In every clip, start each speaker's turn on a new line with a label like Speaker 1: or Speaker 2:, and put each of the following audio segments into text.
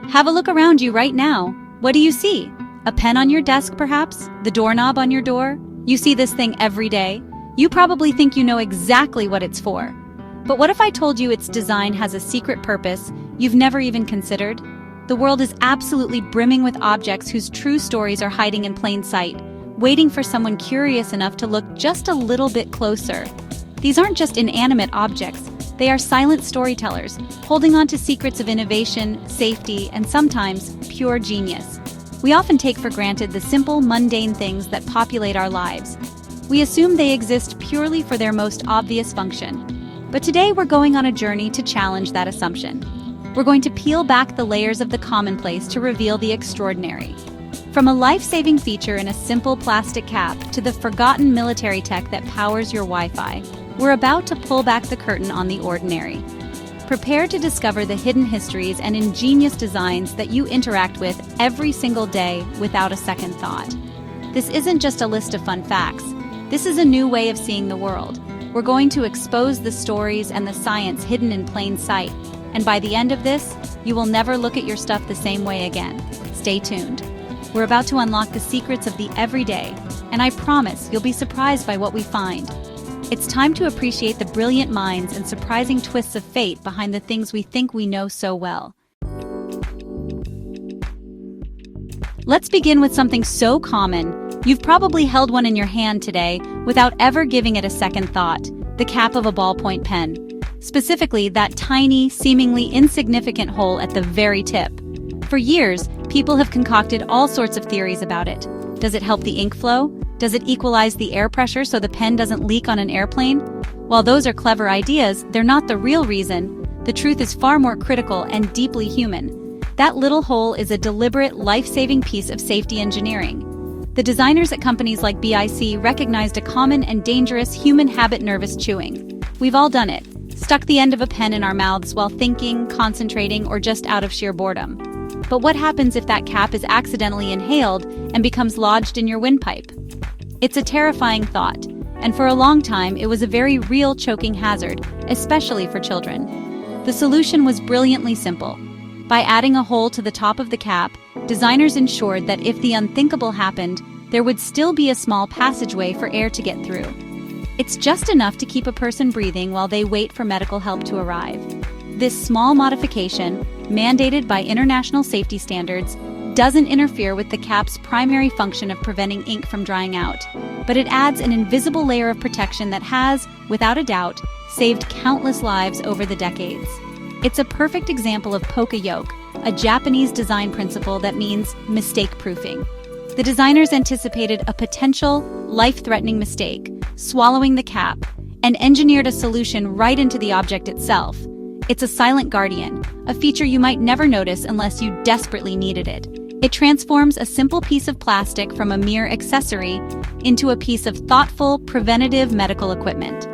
Speaker 1: Have a look around you right now. What do you see? A pen on your desk, perhaps? The doorknob on your door? You see this thing every day. You probably think you know exactly what it's for. But what if I told you its design has a secret purpose you've never even considered? The world is absolutely brimming with objects whose true stories are hiding in plain sight, waiting for someone curious enough to look just a little bit closer. These aren't just inanimate objects. They are silent storytellers, holding on to secrets of innovation, safety, and sometimes pure genius. We often take for granted the simple, mundane things that populate our lives. We assume they exist purely for their most obvious function. But today we're going on a journey to challenge that assumption. We're going to peel back the layers of the commonplace to reveal the extraordinary. From a life-saving feature in a simple plastic cap to the forgotten military tech that powers your Wi-Fi, we're about to pull back the curtain on the ordinary. Prepare to discover the hidden histories and ingenious designs that you interact with every single day without a second thought. This isn't just a list of fun facts. This is a new way of seeing the world. We're going to expose the stories and the science hidden in plain sight. And by the end of this, you will never look at your stuff the same way again. Stay tuned. We're about to unlock the secrets of the everyday, and I promise you'll be surprised by what we find. It's time to appreciate the brilliant minds and surprising twists of fate behind the things we think we know so well. Let's begin with something so common. You've probably held one in your hand today without ever giving it a second thought: the cap of a ballpoint pen. Specifically, that tiny, seemingly insignificant hole at the very tip. For years, people have concocted all sorts of theories about it. Does it help the ink flow? Does it equalize the air pressure so the pen doesn't leak on an airplane? While those are clever ideas, they're not the real reason. The truth is far more critical and deeply human. That little hole is a deliberate, life-saving piece of safety engineering. The designers at companies like BIC recognized a common and dangerous human habit: nervous chewing. We've all done it. Stuck the end of a pen in our mouths while thinking, concentrating, or just out of sheer boredom. But what happens if that cap is accidentally inhaled and becomes lodged in your windpipe? It's a terrifying thought, and for a long time it was a very real choking hazard, especially for children. The solution was brilliantly simple. By adding a hole to the top of the cap, designers ensured that if the unthinkable happened, there would still be a small passageway for air to get through. It's just enough to keep a person breathing while they wait for medical help to arrive. This small modification, mandated by international safety standards, doesn't interfere with the cap's primary function of preventing ink from drying out, but it adds an invisible layer of protection that has, without a doubt, saved countless lives over the decades. It's a perfect example of poka-yoke, a Japanese design principle that means mistake-proofing. The designers anticipated a potential, life-threatening mistake, swallowing the cap, and engineered a solution right into the object itself. It's a silent guardian, a feature you might never notice unless you desperately needed it. It transforms a simple piece of plastic from a mere accessory into a piece of thoughtful, preventative medical equipment.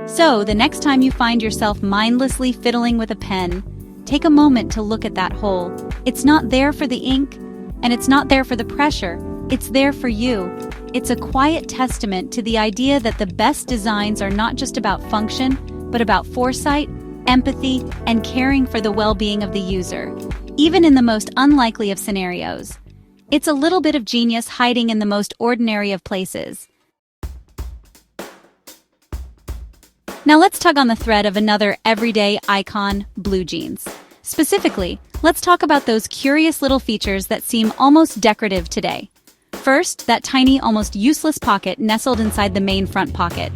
Speaker 1: So, the next time you find yourself mindlessly fiddling with a pen, take a moment to look at that hole. It's not there for the ink, and it's not there for the pressure. It's there for you. It's a quiet testament to the idea that the best designs are not just about function, but about foresight, empathy, and caring for the well-being of the user, even in the most unlikely of scenarios. It's a little bit of genius hiding in the most ordinary of places. Now let's tug on the thread of another everyday icon: blue jeans. Specifically, let's talk about those curious little features that seem almost decorative today. First, that tiny, almost useless pocket nestled inside the main front pocket.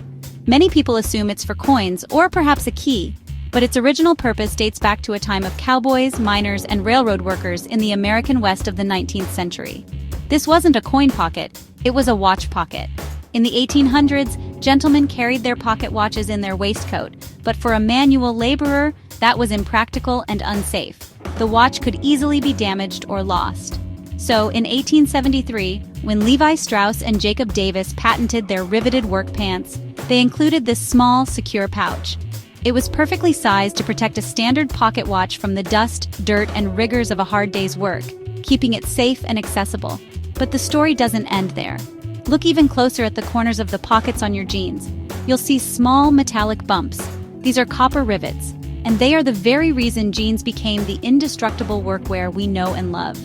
Speaker 1: Many people assume it's for coins or perhaps a key, but its original purpose dates back to a time of cowboys, miners, and railroad workers in the American West of the 19th century. This wasn't a coin pocket, it was a watch pocket. In the 1800s, gentlemen carried their pocket watches in their waistcoat, but for a manual laborer, that was impractical and unsafe. The watch could easily be damaged or lost. So, in 1873, when Levi Strauss and Jacob Davis patented their riveted work pants, they included this small, secure pouch. It was perfectly sized to protect a standard pocket watch from the dust, dirt, and rigors of a hard day's work, keeping it safe and accessible. But the story doesn't end there. Look even closer at the corners of the pockets on your jeans. You'll see small metallic bumps. These are copper rivets, and they are the very reason jeans became the indestructible workwear we know and love.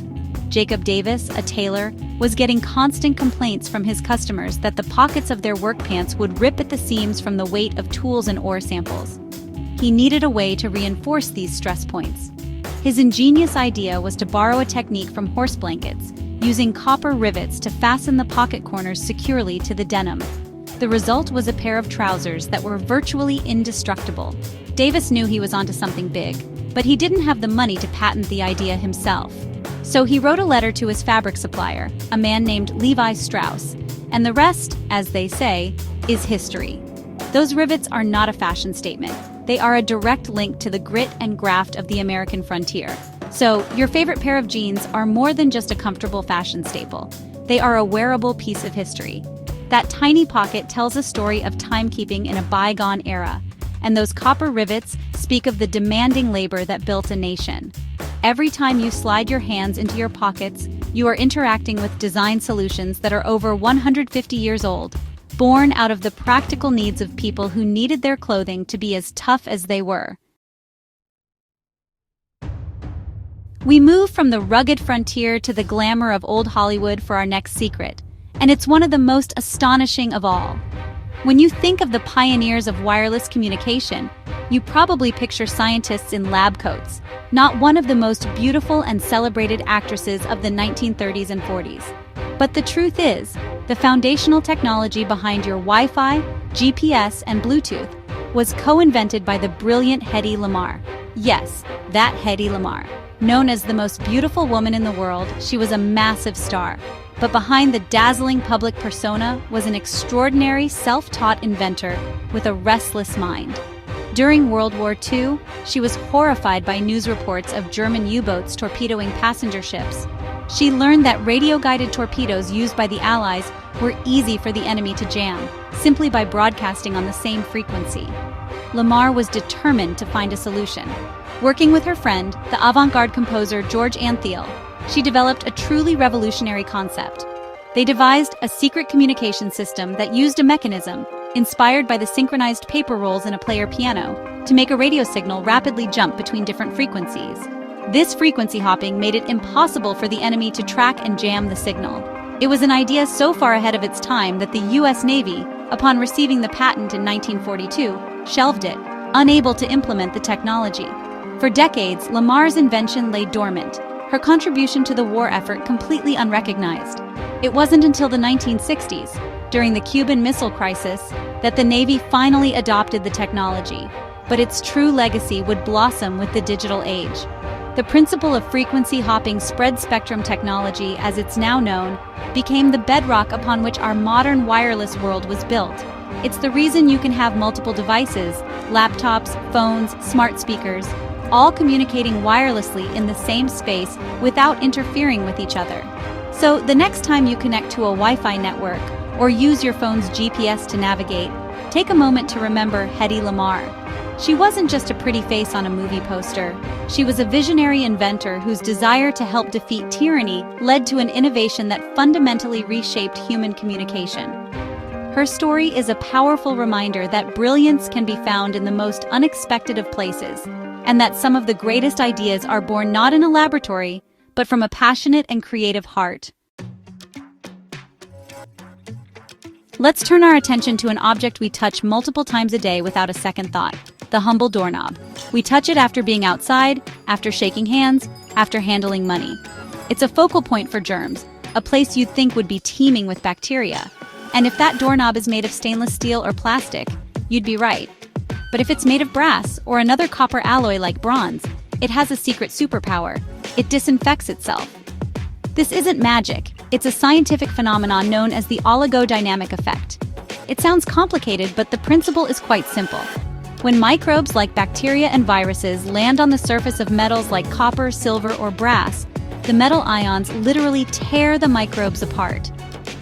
Speaker 1: Jacob Davis, a tailor, was getting constant complaints from his customers that the pockets of their work pants would rip at the seams from the weight of tools and ore samples. He needed a way to reinforce these stress points. His ingenious idea was to borrow a technique from horse blankets, using copper rivets to fasten the pocket corners securely to the denim. The result was a pair of trousers that were virtually indestructible. Davis knew he was onto something big, but he didn't have the money to patent the idea himself. So he wrote a letter to his fabric supplier, a man named Levi Strauss, and the rest, as they say, is history. Those rivets are not a fashion statement. They are a direct link to the grit and graft of the American frontier. So, your favorite pair of jeans are more than just a comfortable fashion staple. They are a wearable piece of history. That tiny pocket tells a story of timekeeping in a bygone era, and those copper rivets speak of the demanding labor that built a nation. Every time you slide your hands into your pockets, you are interacting with design solutions that are over 150 years old, born out of the practical needs of people who needed their clothing to be as tough as they were. We move from the rugged frontier to the glamour of old Hollywood for our next secret, and it's one of the most astonishing of all. When you think of the pioneers of wireless communication, you probably picture scientists in lab coats, not one of the most beautiful and celebrated actresses of the 1930s and 40s. But the truth is, the foundational technology behind your Wi-Fi, GPS, and Bluetooth was co-invented by the brilliant Hedy Lamarr. Yes, that Hedy Lamarr. Known as the most beautiful woman in the world, she was a massive star. But behind the dazzling public persona was an extraordinary self-taught inventor with a restless mind. During World War II, she was horrified by news reports of German U-boats torpedoing passenger ships. She learned that radio-guided torpedoes used by the Allies were easy for the enemy to jam, simply by broadcasting on the same frequency. Lamarr was determined to find a solution. Working with her friend, the avant-garde composer George Antheil, she developed a truly revolutionary concept. They devised a secret communication system that used a mechanism, inspired by the synchronized paper rolls in a player piano, to make a radio signal rapidly jump between different frequencies. This frequency hopping made it impossible for the enemy to track and jam the signal. It was an idea so far ahead of its time that the U.S. Navy, upon receiving the patent in 1942, shelved it, unable to implement the technology. For decades, Lamarr's invention lay dormant, her contribution to the war effort completely unrecognized. It wasn't until the 1960s, during the Cuban Missile Crisis, that the Navy finally adopted the technology, but its true legacy would blossom with the digital age. The principle of frequency hopping spread-spectrum technology, as it's now known, became the bedrock upon which our modern wireless world was built. It's the reason you can have multiple devices, laptops, phones, smart speakers, all communicating wirelessly in the same space without interfering with each other. So the next time you connect to a Wi-Fi network or use your phone's GPS to navigate, take a moment to remember Hedy Lamarr. She wasn't just a pretty face on a movie poster. She was a visionary inventor whose desire to help defeat tyranny led to an innovation that fundamentally reshaped human communication. Her story is a powerful reminder that brilliance can be found in the most unexpected of places, and that some of the greatest ideas are born not in a laboratory, but from a passionate and creative heart. Let's turn our attention to an object we touch multiple times a day without a second thought, the humble doorknob. We touch it after being outside, after shaking hands, after handling money. It's a focal point for germs, a place you'd think would be teeming with bacteria. And if that doorknob is made of stainless steel or plastic, you'd be right. But if it's made of brass or another copper alloy like bronze, it has a secret superpower. It disinfects itself. This isn't magic. It's a scientific phenomenon known as the oligodynamic effect. It sounds complicated, but the principle is quite simple. When microbes like bacteria and viruses land on the surface of metals like copper, silver, or brass, the metal ions literally tear the microbes apart.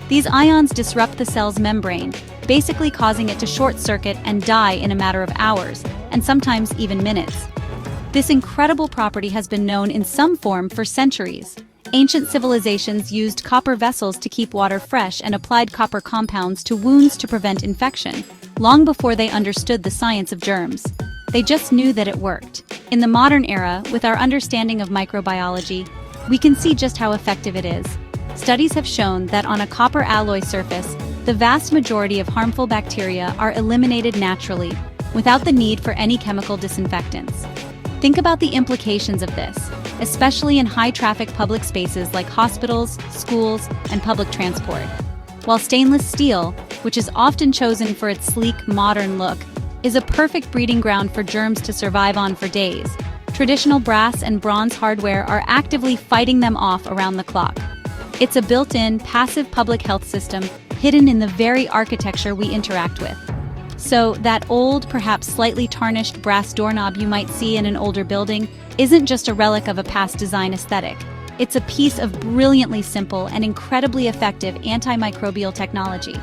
Speaker 1: These ions disrupt the cell's membrane, basically causing it to short-circuit and die in a matter of hours, and sometimes even minutes. This incredible property has been known in some form for centuries. Ancient civilizations used copper vessels to keep water fresh and applied copper compounds to wounds to prevent infection, long before they understood the science of germs. They just knew that it worked. In the modern era, with our understanding of microbiology, we can see just how effective it is. Studies have shown that on a copper alloy surface, the vast majority of harmful bacteria are eliminated naturally, without the need for any chemical disinfectants. Think about the implications of this, especially in high-traffic public spaces like hospitals, schools, and public transport. While stainless steel, which is often chosen for its sleek, modern look, is a perfect breeding ground for germs to survive on for days, traditional brass and bronze hardware are actively fighting them off around the clock. It's a built-in, passive public health system hidden in the very architecture we interact with. So, that old, perhaps slightly tarnished brass doorknob you might see in an older building isn't just a relic of a past design aesthetic. It's a piece of brilliantly simple and incredibly effective antimicrobial technology.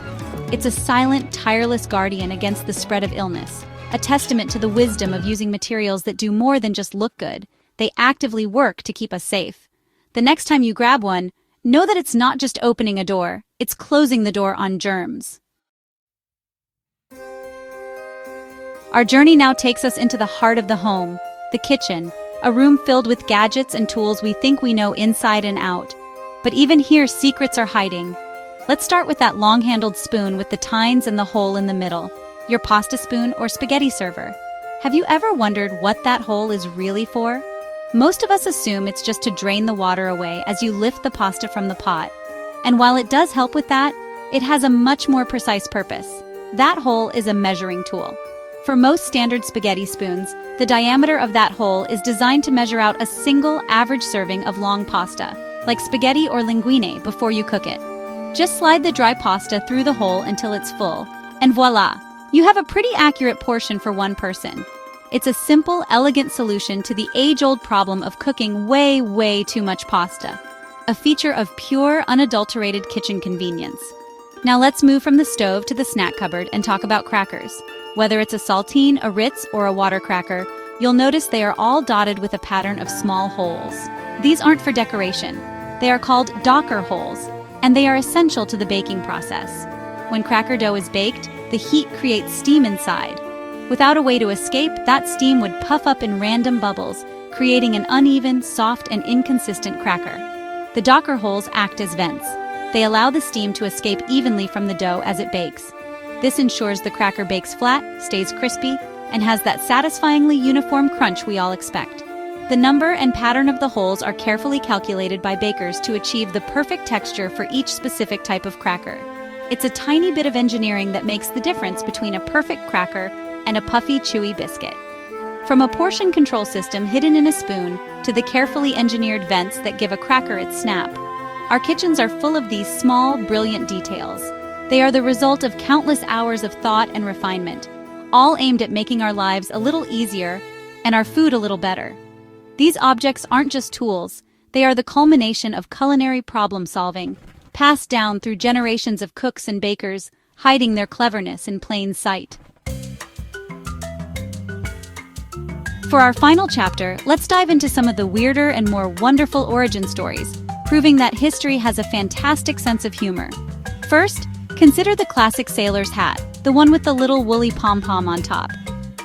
Speaker 1: It's a silent, tireless guardian against the spread of illness, a testament to the wisdom of using materials that do more than just look good. They actively work to keep us safe. The next time you grab one, know that it's not just opening a door, it's closing the door on germs. Our journey now takes us into the heart of the home, the kitchen, a room filled with gadgets and tools we think we know inside and out. But even here, secrets are hiding. Let's start with that long-handled spoon with the tines and the hole in the middle, your pasta spoon or spaghetti server. Have you ever wondered what that hole is really for? Most of us assume it's just to drain the water away as you lift the pasta from the pot. And while it does help with that, it has a much more precise purpose. That hole is a measuring tool. For most standard spaghetti spoons, the diameter of that hole is designed to measure out a single average serving of long pasta, like spaghetti or linguine, before you cook it. Just slide the dry pasta through the hole until it's full, and voila! You have a pretty accurate portion for one person. It's a simple, elegant solution to the age-old problem of cooking way too much pasta. A feature of pure, unadulterated kitchen convenience. Now let's move from the stove to the snack cupboard and talk about crackers. Whether it's a saltine, a Ritz, or a water cracker, you'll notice they are all dotted with a pattern of small holes. These aren't for decoration. They are called Docker holes, and they are essential to the baking process. When cracker dough is baked, the heat creates steam inside. Without a way to escape, that steam would puff up in random bubbles, creating an uneven, soft, and inconsistent cracker. The Docker holes act as vents. They allow the steam to escape evenly from the dough as it bakes. This ensures the cracker bakes flat, stays crispy, and has that satisfyingly uniform crunch we all expect. The number and pattern of the holes are carefully calculated by bakers to achieve the perfect texture for each specific type of cracker. It's a tiny bit of engineering that makes the difference between a perfect cracker and a puffy, chewy biscuit. From a portion control system hidden in a spoon to the carefully engineered vents that give a cracker its snap, our kitchens are full of these small, brilliant details. They are the result of countless hours of thought and refinement, all aimed at making our lives a little easier and our food a little better. These objects aren't just tools, they are the culmination of culinary problem-solving, passed down through generations of cooks and bakers, hiding their cleverness in plain sight. For our final chapter, let's dive into some of the weirder and more wonderful origin stories, proving that history has a fantastic sense of humor. First, consider the classic sailor's hat, the one with the little woolly pom-pom on top.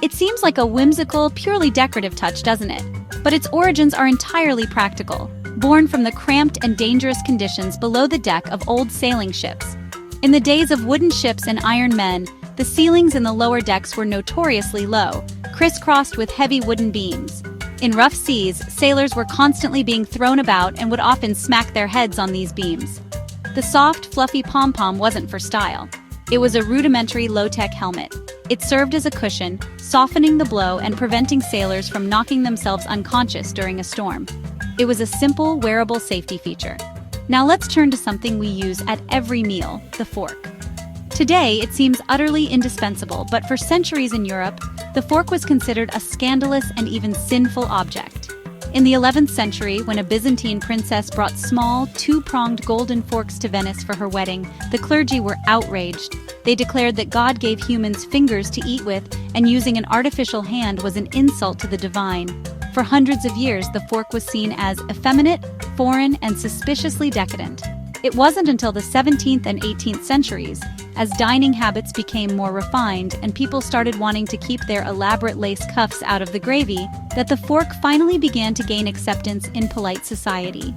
Speaker 1: It seems like a whimsical, purely decorative touch, doesn't it? But its origins are entirely practical, born from the cramped and dangerous conditions below the deck of old sailing ships. In the days of wooden ships and iron men, the ceilings in the lower decks were notoriously low, crisscrossed with heavy wooden beams. In rough seas, sailors were constantly being thrown about and would often smack their heads on these beams. The soft, fluffy pom-pom wasn't for style. It was a rudimentary low-tech helmet. It served as a cushion, softening the blow and preventing sailors from knocking themselves unconscious during a storm. It was a simple, wearable safety feature. Now let's turn to something we use at every meal, the fork. Today, it seems utterly indispensable, but for centuries in Europe, the fork was considered a scandalous and even sinful object. In the 11th century, when a Byzantine princess brought small, two-pronged golden forks to Venice for her wedding, the clergy were outraged. They declared that God gave humans fingers to eat with, and using an artificial hand was an insult to the divine. For hundreds of years, the fork was seen as effeminate, foreign, and suspiciously decadent. It wasn't until the 17th and 18th centuries, as dining habits became more refined and people started wanting to keep their elaborate lace cuffs out of the gravy, that the fork finally began to gain acceptance in polite society.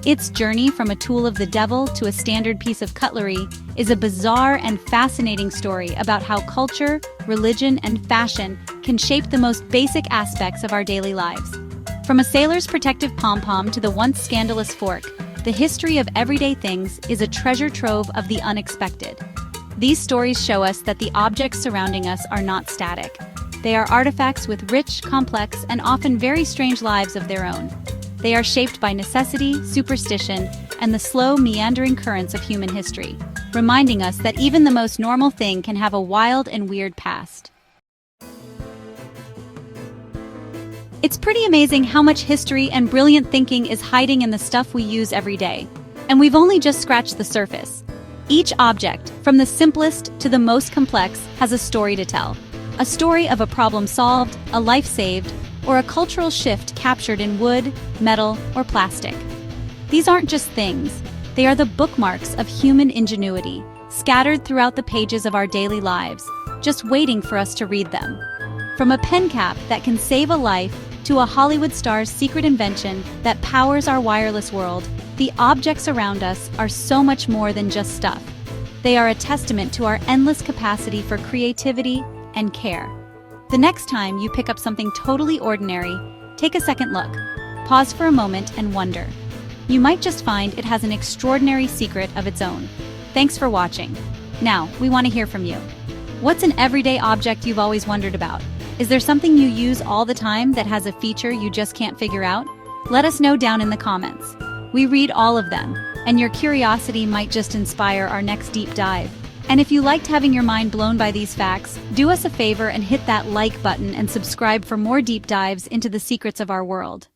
Speaker 1: Its journey from a tool of the devil to a standard piece of cutlery is a bizarre and fascinating story about how culture, religion, and fashion can shape the most basic aspects of our daily lives. From a sailor's protective pom-pom to the once scandalous fork, the history of everyday things is a treasure trove of the unexpected. These stories show us that the objects surrounding us are not static. They are artifacts with rich, complex, and often very strange lives of their own. They are shaped by necessity, superstition, and the slow, meandering currents of human history, reminding us that even the most normal thing can have a wild and weird past. It's pretty amazing how much history and brilliant thinking is hiding in the stuff we use every day. And we've only just scratched the surface. Each object, from the simplest to the most complex, has a story to tell. A story of a problem solved, a life saved, or a cultural shift captured in wood, metal, or plastic. These aren't just things. They are the bookmarks of human ingenuity, scattered throughout the pages of our daily lives, just waiting for us to read them. From a pen cap that can save a life to a Hollywood star's secret invention that powers our wireless world, the objects around us are so much more than just stuff. They are a testament to our endless capacity for creativity and care. The next time you pick up something totally ordinary, take a second look, pause for a moment and wonder. You might just find it has an extraordinary secret of its own. Thanks for watching. Now, we want to hear from you. What's an everyday object you've always wondered about? Is there something you use all the time that has a feature you just can't figure out? Let us know down in the comments. We read all of them, and your curiosity might just inspire our next deep dive. And if you liked having your mind blown by these facts, do us a favor and hit that like button and subscribe for more deep dives into the secrets of our world.